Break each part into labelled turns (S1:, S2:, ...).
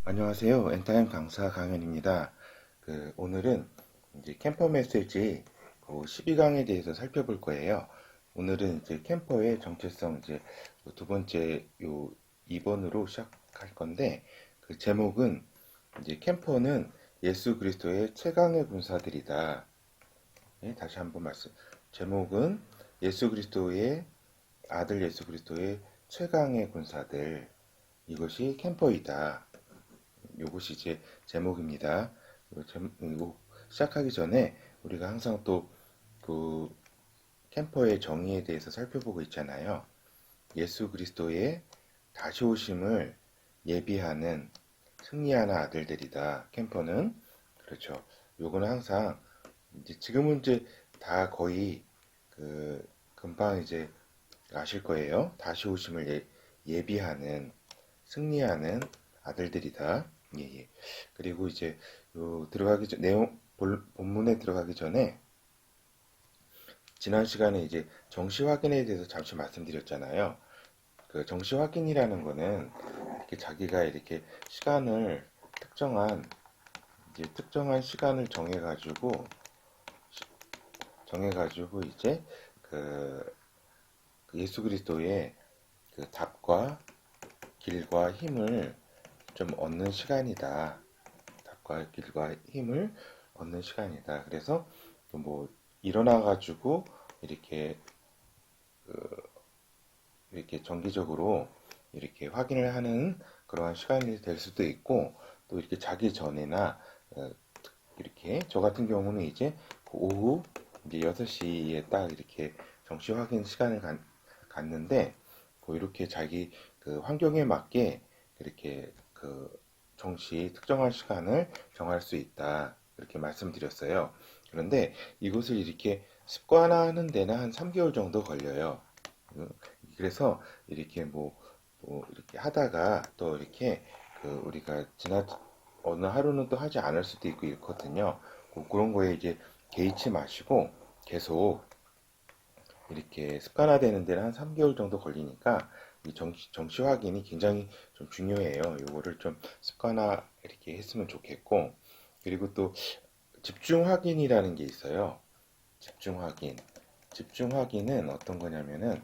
S1: 안녕하세요. 엔타임 강사 강현입니다. 오늘은 이제 캠퍼 메시지 12강에 대해서 살펴볼 거예요. 오늘은 이제 캠퍼의 정체성 이제 두 번째 2번으로 시작할 건데 그 제목은 이제 캠퍼는 예수 그리스도의 최강의 군사들이다. 네, 다시 한번 말씀. 제목은 예수 그리스도의 아들 예수 그리스도의 최강의 군사들. 이것이 캠퍼이다. 요것이 이제 제목입니다. 이거 시작하기 전에 우리가 항상 또 그 캠퍼의 정의에 대해서 살펴보고 있잖아요. 예수 그리스도의 다시 오심을 예비하는 승리하는 아들들이다. 캠퍼는 그렇죠. 요거는 항상 이제 지금은 이제 다 거의 금방 이제 아실 거예요. 다시 오심을 예비하는 승리하는 아들들이다. 예, 예. 그리고 이제 들어가기 전 본문에 들어가기 전에 지난 시간에 이제 정시 확인에 대해서 잠시 말씀드렸잖아요. 그 정시 확인이라는 거는 이렇게 자기가 이렇게 시간을 특정한 시간을 정해가지고 이제 그 예수 그리스도의 그 답과 길과 힘을 좀 얻는 시간이다. 답과 길과 힘을 얻는 시간이다. 그래서 뭐 일어나가지고 이렇게 이렇게 정기적으로 이렇게 확인을 하는 그러한 시간이 될 수도 있고 또 이렇게 자기 전에나 이렇게 저 같은 경우는 이제 그 오후 이제 6시에 딱 이렇게 정시 확인 시간을 갖는데 뭐 이렇게 자기 그 환경에 맞게 이렇게 그 정시 특정한 시간을 정할 수 있다. 이렇게 말씀드렸어요. 그런데 이것을 이렇게 습관화하는 데는 한 3개월 정도 걸려요. 그래서 이렇게 뭐 이렇게 하다가 또 이렇게 우리가 어느 하루는 또 하지 않을 수도 있고 있거든요. 그런 거에 이제 개의치 마시고 계속 이렇게 습관화되는 데는 한 3개월 정도 걸리니까 이 정시 확인이 굉장히 좀 중요해요. 이거를 좀 습관화 이렇게 했으면 좋겠고 그리고 또 집중 확인이라는 게 있어요. 집중 확인. 집중 확인은 어떤 거냐면은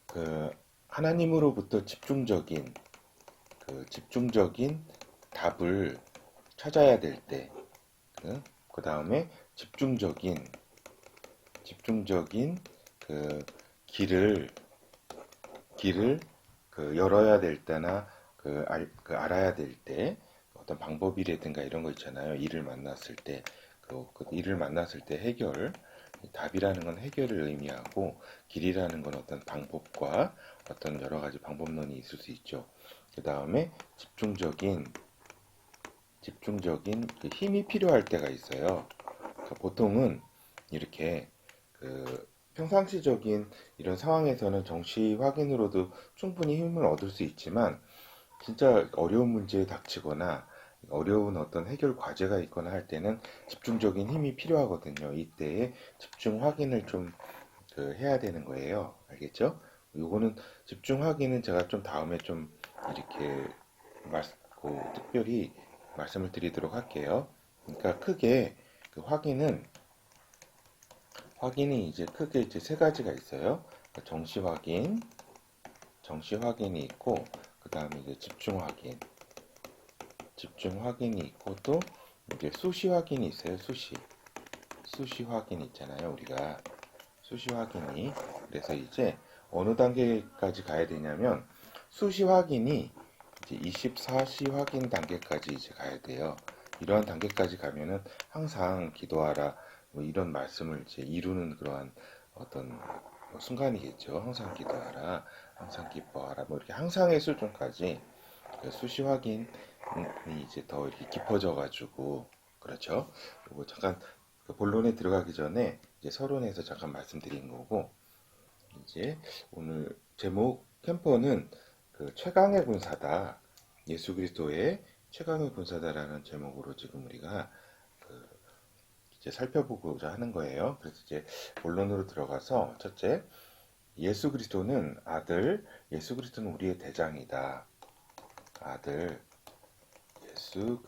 S1: 그 하나님으로부터 집중적인 답을 찾아야 될 때, 그 다음에 집중적인 그 길을 열어야 될 때나 알아야 될 때, 어떤 방법이라든가 이런 거 있잖아요. 일을 만났을 때 답이라는 건 해결을 의미하고 길이라는 건 어떤 방법과 어떤 여러 가지 방법론이 있을 수 있죠. 그 다음에 집중적인 그 힘이 필요할 때가 있어요. 그러니까 보통은 이렇게 평상시적인 이런 상황에서는 정시 확인으로도 충분히 힘을 얻을 수 있지만 진짜 어려운 문제에 닥치거나 어려운 어떤 해결 과제가 있거나 할 때는 집중적인 힘이 필요하거든요. 이때에 집중 확인을 좀 해야 되는 거예요. 알겠죠? 요거는 집중 확인은 제가 좀 다음에 좀 이렇게 특별히 말씀을 드리도록 할게요. 그러니까 크게 그 확인이 이제 크게 이제 세 가지가 있어요. 그러니까 정시 확인이 있고 그 다음에 이제 집중 확인이 있고 또 이제 수시 확인이 있어요. 수시 확인 있잖아요. 우리가 수시 확인이 그래서 이제 어느 단계까지 가야 되냐면 수시 확인이 이제 24시 확인 단계까지 이제 가야 돼요. 이러한 단계까지 가면은 항상 기도하라 뭐 이런 말씀을 이제 이루는 그러한 어떤 순간이겠죠. 항상 기도하라, 항상 기뻐하라 뭐 이렇게 항상의 수준까지 수시 확인이 이제 더 이렇게 깊어져 가지고 그렇죠. 그리고 잠깐 본론에 들어가기 전에 이제 서론에서 잠깐 말씀드린 거고 이제 오늘 제목 캠퍼는 최강의 군사다. 예수 그리스도의 최강의 군사다라는 제목으로 지금 우리가 그 이제 살펴보고자 하는 거예요. 그래서 이제 본론으로 들어가서 첫째, 예수 그리스도는 우리의 대장이다. 아들. 예수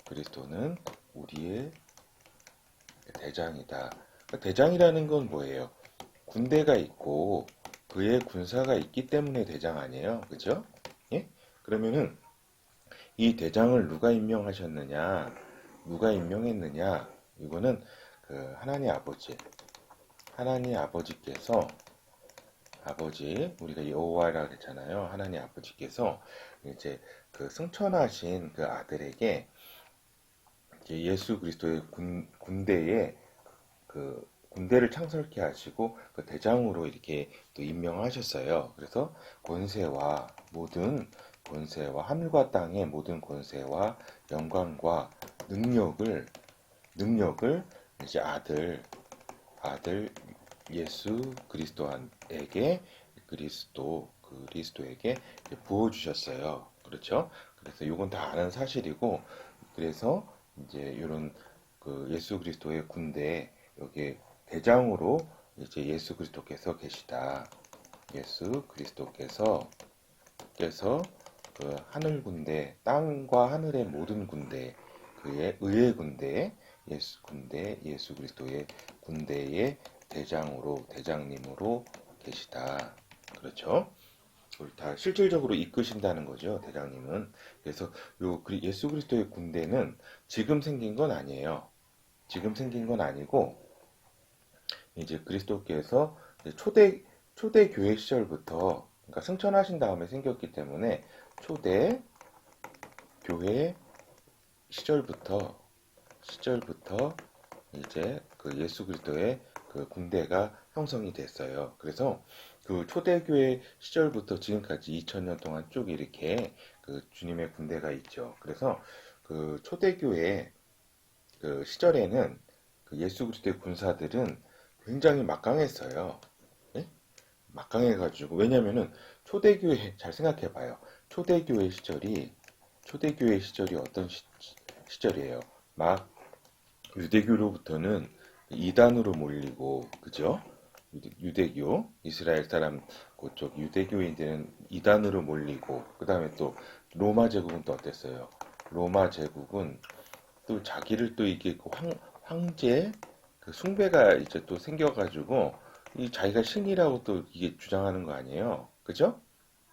S1: 그리스도는 우리의 대장이다. 대장이라는 건 뭐예요? 군대가 있고 그의 군사가 있기 때문에 대장 아니에요? 그죠? 예? 그러면은 이 대장을 누가 임명하셨느냐? 누가 임명했느냐? 이거는 그 하나님 아버지께서 우리가 여호와라 그랬잖아요. 하나님 아버지께서 이제 그 승천하신 그 아들에게 이제 예수 그리스도의 군대에 그 군대를 창설케 하시고 그 대장으로 이렇게 또 임명하셨어요. 그래서 하늘과 땅의 모든 권세와 영광과 능력을 이제 아들 예수 그리스도에게 부어 주셨어요. 그렇죠? 그래서 이건 다 아는 사실이고, 그래서 이제 이런 그 예수 그리스도의 군대 여기 대장으로 이제 예수 그리스도께서 계시다. 예수 그리스도께서 그 하늘 군대, 땅과 하늘의 모든 군대, 그의 의의 군대, 예수 그리스도의 군대의 대장님으로 계시다. 그렇죠? 그걸 다 실질적으로 이끄신다는 거죠, 대장님은. 그래서 예수 그리스도의 군대는 지금 생긴 건 아니에요. 지금 생긴 건 아니고, 이제 그리스도께서 이제 초대 교회 시절부터, 그러니까 승천하신 다음에 생겼기 때문에 초대 교회 시절부터 이제 그 예수 그리스도의 그 군대가 형성이 됐어요. 그래서 그 초대교회 시절부터 지금까지 2000년 동안 쭉 이렇게 그 주님의 군대가 있죠. 그래서 그 초대교회 그 시절에는 그 예수 그리스도의 군사들은 굉장히 막강했어요. 예? 막강해가지고 왜냐면은 초대교회 잘 생각해봐요. 초대교회 시절이 어떤 시절이에요? 막 유대교로부터는 이단으로 몰리고, 그죠? 유대교, 이스라엘 사람, 그쪽 유대교인들은 이단으로 몰리고, 그 다음에 또 로마 제국은 또 어땠어요? 로마 제국은 또 자기를 또 이게 그 황제, 그 숭배가 이제 또 생겨가지고, 이 자기가 신이라고 또 이게 주장하는 거 아니에요? 그죠?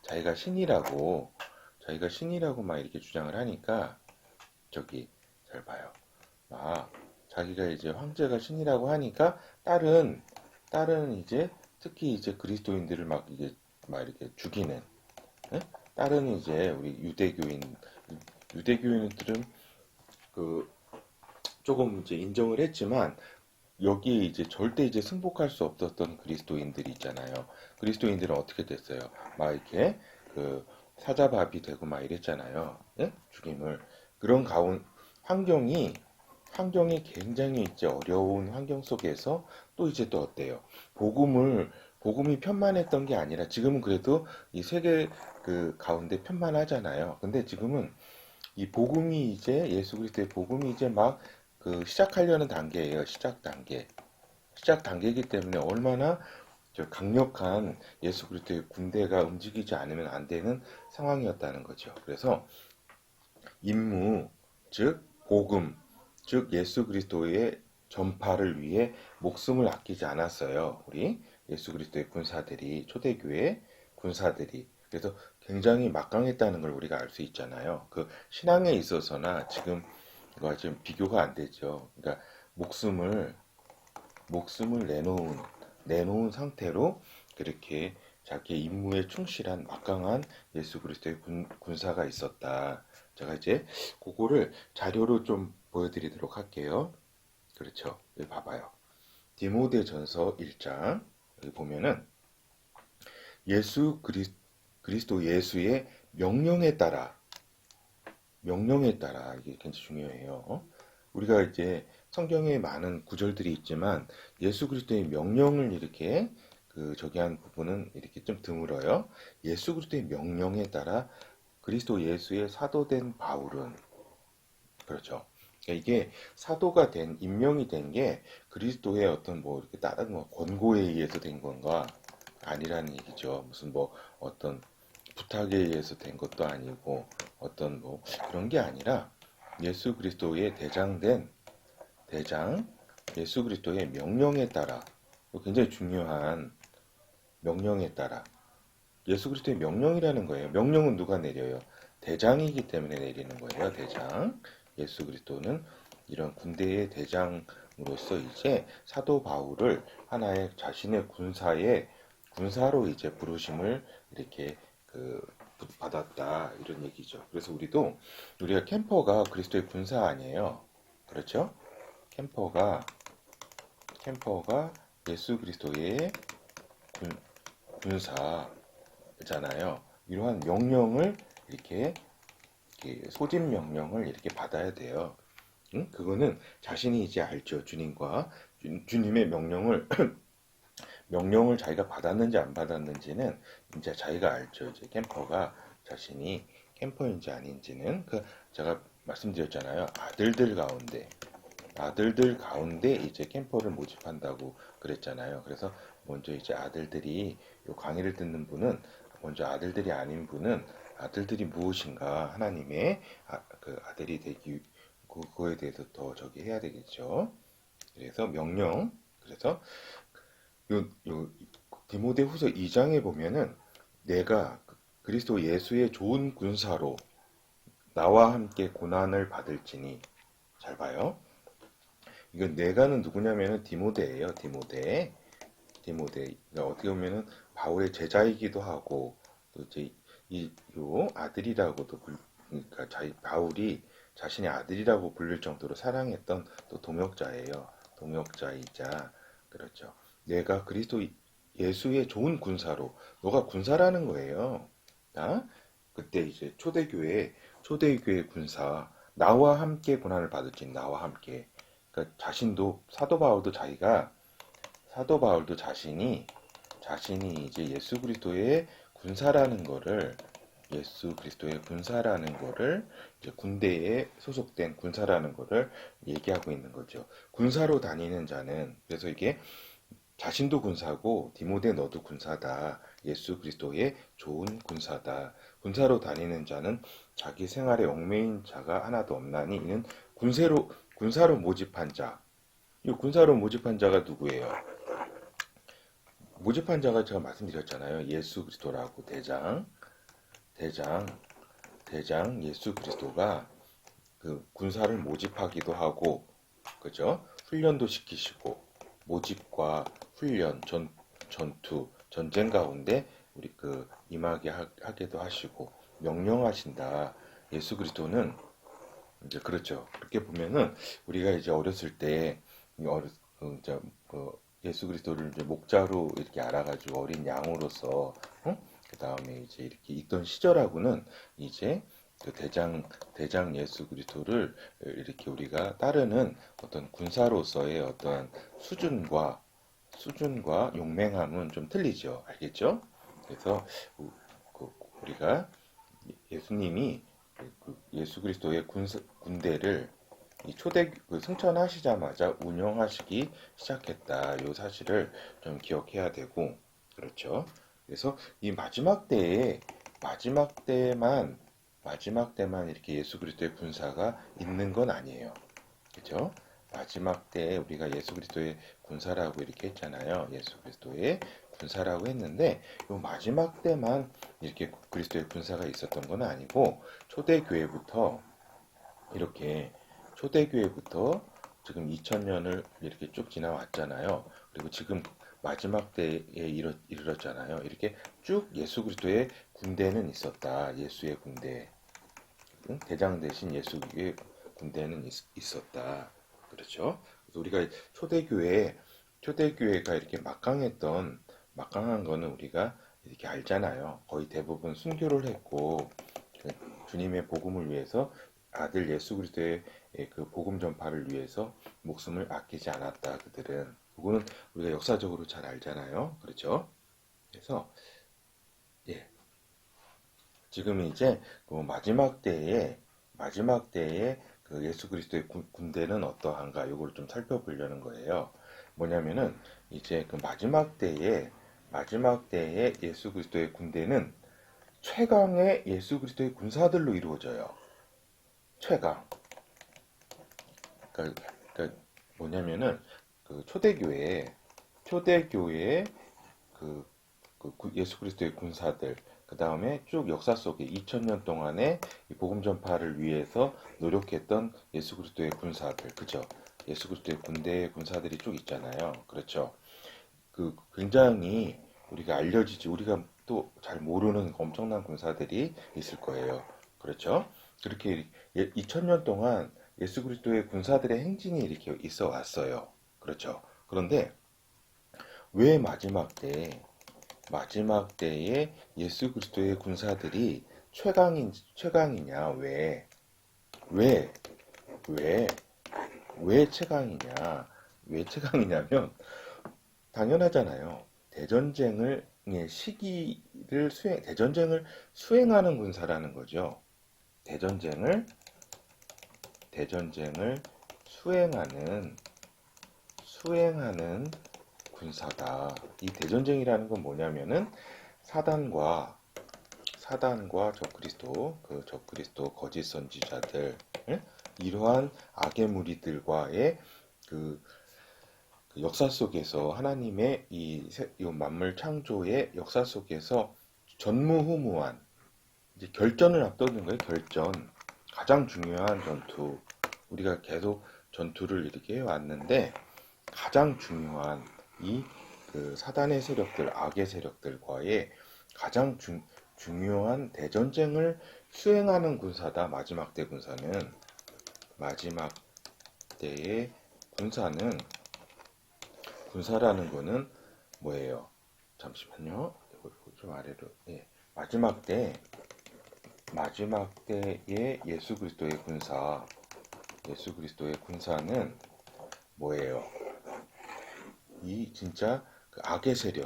S1: 자기가 신이라고 막 이렇게 주장을 하니까, 저기, 잘 봐요. 막 자기가 이제 황제가 신이라고 하니까 딸은 이제 특히 이제 그리스도인들을 막 이렇게 죽이는, 예? 딸은 이제 우리 유대교인들은 그 조금 이제 인정을 했지만 여기에 이제 절대 이제 승복할 수 없었던 그리스도인들이 있잖아요. 그리스도인들은 어떻게 됐어요? 막 이렇게 그 사자밥이 되고 막 이랬잖아요. 예? 죽임을 그런 환경이 굉장히 이제 어려운 환경 속에서 또 이제 또 어때요? 복음이 편만했던 게 아니라 지금은 그래도 이 세계 그 가운데 편만하잖아요. 근데 지금은 이 복음이 이제 예수 그리스도의 복음이 이제 막 그 시작하려는 단계예요. 시작 단계이기 때문에 얼마나 저 강력한 예수 그리스도의 군대가 움직이지 않으면 안 되는 상황이었다는 거죠. 그래서 임무, 즉 복음, 즉 예수 그리스도의 전파를 위해 목숨을 아끼지 않았어요. 우리 예수 그리스도의 초대교회 군사들이. 그래서 굉장히 막강했다는 걸 우리가 알 수 있잖아요. 그 신앙에 있어서나 지금과 지금 비교가 안 되죠. 그러니까 목숨을 내놓은 상태로 그렇게 자기의 임무에 충실한 막강한 예수 그리스도의 군사가 있었다. 제가 이제 그거를 자료로 좀 보여드리도록 할게요. 그렇죠. 여기 봐봐요. 디모데전서 1장 여기 보면은 그리스도 예수의 명령에 따라 이게 굉장히 중요해요. 우리가 이제 성경에 많은 구절들이 있지만 예수 그리스도의 명령을 이렇게 그 저기 한 부분은 이렇게 좀 드물어요. 예수 그리스도의 명령에 따라 그리스도 예수의 사도된 바울은 그렇죠. 그러니까 이게 사도가 임명이 된 게 그리스도의 어떤 뭐 이렇게 다른 뭐 권고에 의해서 된 건가 아니라는 얘기죠. 무슨 뭐 어떤 부탁에 의해서 된 것도 아니고 어떤 뭐 그런 게 아니라 예수 그리스도의 대장 예수 그리스도의 명령에 따라, 굉장히 중요한 명령에 따라, 예수 그리스도의 명령이라는 거예요. 명령은 누가 내려요? 대장이기 때문에 내리는 거예요. 대장. 예수 그리스도는 이런 군대의 대장으로서 이제 사도 바울을 하나의 자신의 군사로 이제 부르심을 이렇게 받았다, 이런 얘기죠. 그래서 우리가 캠퍼가 그리스도의 군사 아니에요. 그렇죠? 캠퍼가 예수 그리스도의 군사잖아요. 이러한 명령을 이렇게 소집 명령을 이렇게 받아야 돼요. 응? 그거는 자신이 이제 알죠. 주님의 명령을 자기가 받았는지 안 받았는지는 이제 자기가 알죠. 이제 캠퍼가 자신이 캠퍼인지 아닌지는, 제가 말씀드렸잖아요. 아들들 가운데 이제 캠퍼를 모집한다고 그랬잖아요. 그래서 먼저 이제 아들들이, 요 강의를 듣는 분은, 먼저 아들들이 아닌 분은 아들들이 무엇인가, 하나님의 아들이 되기, 그거에 대해서 더 저기 해야 되겠죠. 그래서 그래서 요 디모데후서 2장에 보면은, 내가 그리스도 예수의 좋은 군사로 나와 함께 고난을 받을지니, 잘 봐요. 이건 내가는 누구냐면은 디모데예요. 그러니까 어떻게 보면은 바울의 제자이기도 하고, 또 이제 요 아들이라고도 그러니까 바울이 자신의 아들이라고 불릴 정도로 사랑했던 또 동역자예요. 동역자이자, 그렇죠. 내가 그리스도 예수의 좋은 군사로, 너가 군사라는 거예요. 아? 그때 이제 초대교회 군사, 나와 함께 고난을 받을지, 나와 함께. 그러니까 사도 바울도 자신이 이제 예수 그리스도의 군사라는 거를, 이제 군대에 소속된 군사라는 거를 얘기하고 있는 거죠. 군사로 다니는 자는, 그래서 이게 자신도 군사고, 디모데 너도 군사다. 예수 그리스도의 좋은 군사다. 군사로 다니는 자는 자기 생활에 얽매인 자가 하나도 없나니, 이는 군사로 모집한 자. 이 군사로 모집한 자가 누구예요? 모집한 자가 제가 말씀드렸잖아요. 예수 그리스도라고. 대장 예수 그리스도가 군사를 모집하기도 하고, 그죠? 훈련도 시키시고, 모집과 훈련, 전투, 전쟁 가운데 우리 임하게 하게도 하시고, 명령하신다. 예수 그리스도는 이제, 그렇죠. 그렇게 보면은 우리가 이제 어렸을 때, 이제 예수 그리스도를 이제 목자로 이렇게 알아가지고 어린 양으로서, 그 다음에 이제 이렇게 있던 시절하고는 이제 대장 예수 그리스도를 이렇게 우리가 따르는 어떤 군사로서의 어떤 수준과 용맹함은 좀 틀리죠. 알겠죠? 그래서 우리가 예수님이 예수 그리스도의 군대를 승천하시자마자 운영하시기 시작했다. 이 사실을 좀 기억해야 되고, 그렇죠. 그래서 이 마지막 때만 이렇게 예수 그리스도의 군사가 있는 건 아니에요. 그렇죠? 마지막 때에 우리가 예수 그리스도의 군사라고 이렇게 했잖아요. 예수 그리스도의 군사라고 했는데, 요 마지막 때만 이렇게 그리스도의 군사가 있었던 건 아니고, 초대교회부터 지금 2000년을 이렇게 쭉 지나왔잖아요. 그리고 지금 마지막 때에 이르렀잖아요. 이렇게 쭉 예수 그리스도의 군대는 있었다. 예수의 군대. 대장 대신 예수의 군대는 있었다. 그렇죠? 그래서 우리가 초대교회가 이렇게 막강한 거는 우리가 이렇게 알잖아요. 거의 대부분 순교를 했고, 주님의 복음을 위해서, 아들 예수 그리스도의 복음 전파를 위해서 목숨을 아끼지 않았다. 그들은. 그거는 우리가 역사적으로 잘 알잖아요. 그렇죠? 그래서 예, 지금 이제 마지막 때에 예수 그리스도의 군대는 어떠한가, 이걸 좀 살펴보려는 거예요. 뭐냐면은 이제 마지막 때에 예수 그리스도의 군대는 최강의 예수 그리스도의 군사들로 이루어져요. 최강. 그러니까 뭐냐면은 그 초대교회의 예수 그리스도의 군사들, 그 다음에 쭉 역사 속에 2000년 동안의 이 복음 전파를 위해서 노력했던 예수 그리스도의 군사들, 그죠? 예수 그리스도의 군대의 군사들이 쭉 있잖아요. 그렇죠? 그 굉장히 우리가 또 잘 모르는 엄청난 군사들이 있을 거예요. 그렇죠? 그렇게 2000년 동안 예수 그리스도의 군사들의 행진이 이렇게 있어 왔어요. 그렇죠? 그런데 왜 마지막 때에 예수 그리스도의 군사들이 최강이냐? 왜, 왜, 왜 최강이냐? 왜 최강이냐면, 당연하잖아요. 대전쟁을 수행하는 군사라는 거죠. 대전쟁을 수행하는 군사다. 이 대전쟁이라는 건 뭐냐면은 사단과 적그리스도 거짓 선지자들, 이러한 악의 무리들과의 그 역사 속에서 하나님의 이 만물 창조의 역사 속에서 전무후무한 이제 결전을 앞두는 거예요. 결전. 가장 중요한 전투. 우리가 계속 전투를 이렇게 해왔는데 가장 중요한 이 사단의 세력들, 악의 세력들과의 가장 중요한 대전쟁을 수행하는 군사다. 마지막 때 군사는. 마지막 때의 군사라는 거는 뭐예요? 잠시만요. 좀 아래로. 예. 마지막 때의 예수 그리스도의 군사는 뭐예요? 이 진짜 그 악의 세력과의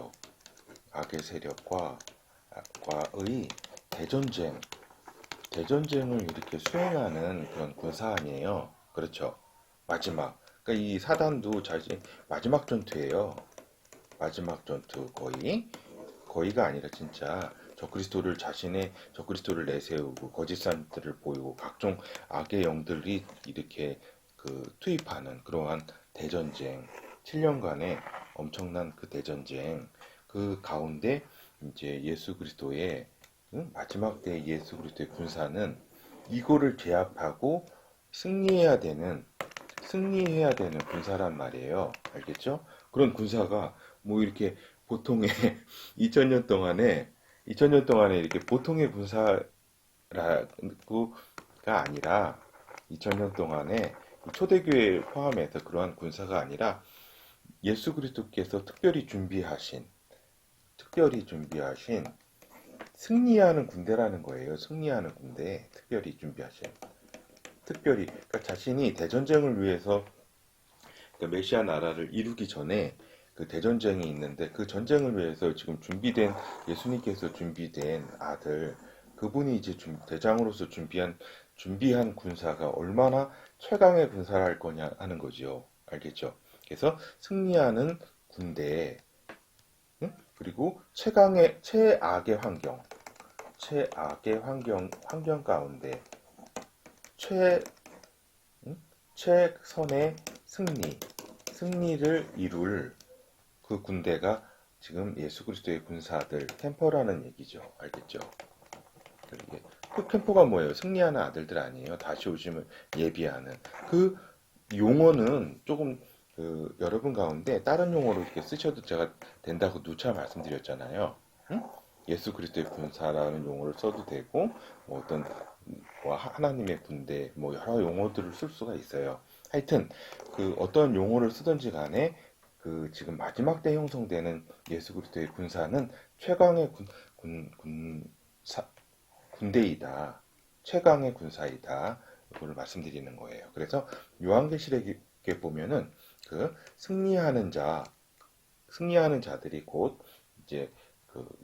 S1: 대전쟁을 이렇게 수행하는 그런 군사 아니에요. 그렇죠? 그러니까 이 사단도 마지막 전투예요. 마지막 전투 거의가 아니라 진짜 적그리스도를 내세우고 거짓 선지자들을 보이고 각종 악의 영들이 이렇게 투입하는 그러한 대전쟁, 7년간의 엄청난 그 대전쟁, 그 가운데 이제 마지막 때 예수 그리스도의 군사는 이거를 제압하고 승리해야 되는 군사란 말이에요. 알겠죠? 그런 군사가 뭐 이렇게 보통의 2000년 동안에 이렇게 보통의 군사라고가 아니라 2000년 동안에 초대교회 포함해서 그러한 군사가 아니라 예수 그리스도께서 특별히 준비하신 승리하는 군대라는 거예요. 승리하는 군대, 그러니까 자신이 대전쟁을 위해서 그 메시아 나라를 이루기 전에 그 대전쟁이 있는데 그 전쟁을 위해서 지금 예수님께서 준비된 아들, 그분이 이제 대장으로서 준비한 군사가 얼마나 최강의 군사를 할 거냐 하는 거지요. 알겠죠? 그래서 승리하는 군대, 응? 그리고 최악의 환경 가운데 최선의 승리를 이룰 그 군대가 지금 예수 그리스도의 군사들, 캠퍼라는 얘기죠. 알겠죠? 그 캠퍼가 뭐예요? 승리하는 아들들 아니에요? 다시 오심을 예비하는. 그 용어는 조금 여러분 가운데 다른 용어로 이렇게 쓰셔도 제가 된다고 누차 말씀드렸잖아요. 응? 예수 그리스도의 군사라는 용어를 써도 되고 뭐 하나님의 군대 뭐 여러 용어들을 쓸 수가 있어요. 하여튼 어떤 용어를 쓰든지 간에 지금 마지막 때 형성되는 예수 그리스도의 군사는 최강의 군대이다. 최강의 군사이다. 이걸 말씀드리는 거예요. 그래서 요한계시록에 보면은 승리하는 자들이 곧 이제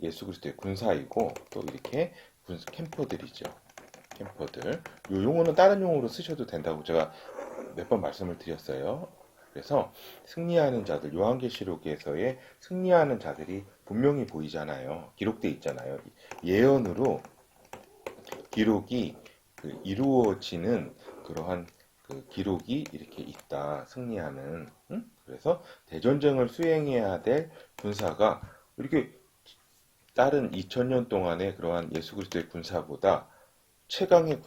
S1: 예수 그리스도의 군사이고 또 이렇게 캠퍼들이죠. 캠퍼들. 요 용어는 다른 용어로 쓰셔도 된다고 제가 몇 번 말씀을 드렸어요. 그래서 승리하는 자들, 요한계시록에서의 승리하는 자들이 분명히 보이잖아요. 기록돼 있잖아요. 예언으로 기록이 이루어지는 그러한 기록이 이렇게 있다. 승리하는. 응? 그래서 대전쟁을 수행해야 될 군사가 이렇게 다른 2000년 동안의 그러한 예수 그리스도의 군사보다 최강의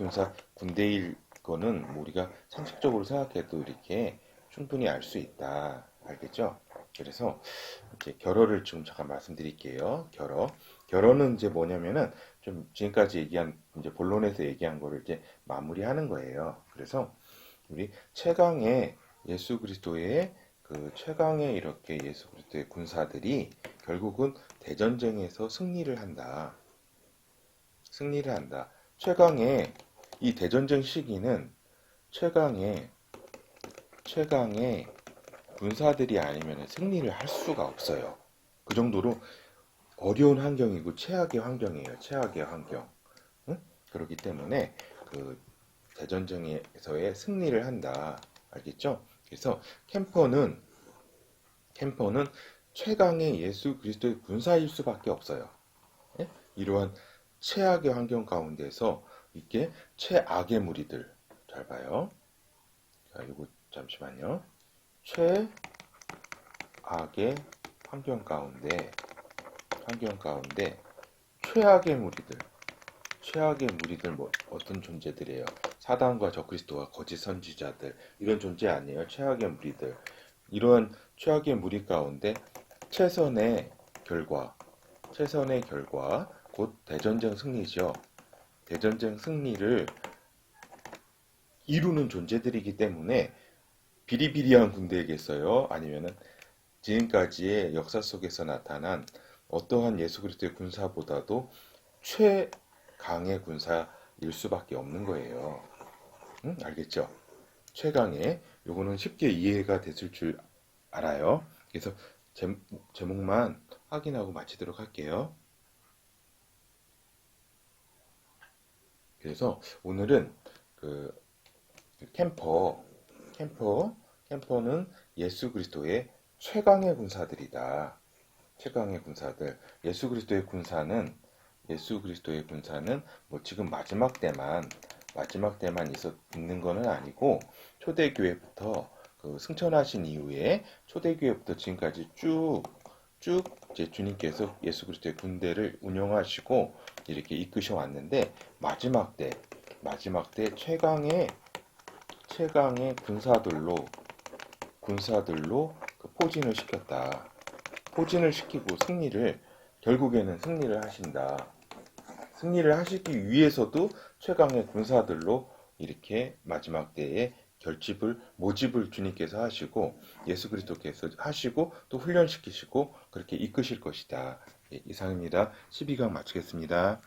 S1: 군대일 거는 뭐 우리가 상식적으로 생각해도 이렇게 충분히 알 수 있다. 알겠죠? 그래서 이제 결어를 지금 잠깐 말씀드릴게요. 결어는 이제 뭐냐면은 좀 지금까지 얘기한 이제 본론에서 얘기한 거를 이제 마무리하는 거예요. 그래서 우리 최강의 예수 그리스도의 최강의 이렇게 예수 그리스도의 군사들이 결국은 대전쟁에서 승리를 한다. 승리를 한다. 최강의 이 대전쟁 시기는 최강의 군사들이 아니면 승리를 할 수가 없어요. 그 정도로 어려운 환경이고 최악의 환경이에요. 최악의 환경. 응? 그렇기 때문에 대전쟁에서의 승리를 한다. 알겠죠? 그래서 캠퍼는 최강의 예수 그리스도의 군사일 수밖에 없어요. 예? 이러한 최악의 환경 가운데서 이게 최악의 무리들 잘 봐요. 자, 이거 잠시만요. 최악의 환경 가운데 최악의 무리들 뭐 어떤 존재들이에요? 사단과 적그리스도와 거짓 선지자들 이런 존재 아니에요? 최악의 무리들. 이러한 최악의 무리 가운데 최선의 결과 곧 대전쟁 승리죠. 대전쟁 승리를 이루는 존재들이기 때문에 비리비리한 군대이겠어요? 아니면은 지금까지의 역사 속에서 나타난 어떠한 예수 그리스도의 군사보다도 최강의 군사일 수밖에 없는 거예요. 응? 알겠죠? 최강의 요거는 쉽게 이해가 됐을 줄 알아요. 그래서 제목만 확인하고 마치도록 할게요. 그래서 오늘은 캠퍼는 예수 그리스도의 최강의 군사들이다. 최강의 군사들. 예수 그리스도의 군사는 뭐 지금 마지막 때만 있는 거는 아니고 초대교회부터 승천하신 이후에 초대교회부터 지금까지 쭉 이제 주님께서 예수 그리스도의 군대를 운영하시고 이렇게 이끄셔 왔는데 마지막 때 최강의 군사들로 포진을 시켰다. 포진을 시키고 결국에는 승리를 하신다. 승리를 하시기 위해서도 최강의 군사들로 이렇게 마지막 때에 모집을 주님께서 하시고 예수 그리스도께서 하시고 또 훈련시키시고 그렇게 이끄실 것이다. 예, 이상입니다. 12강 마치겠습니다.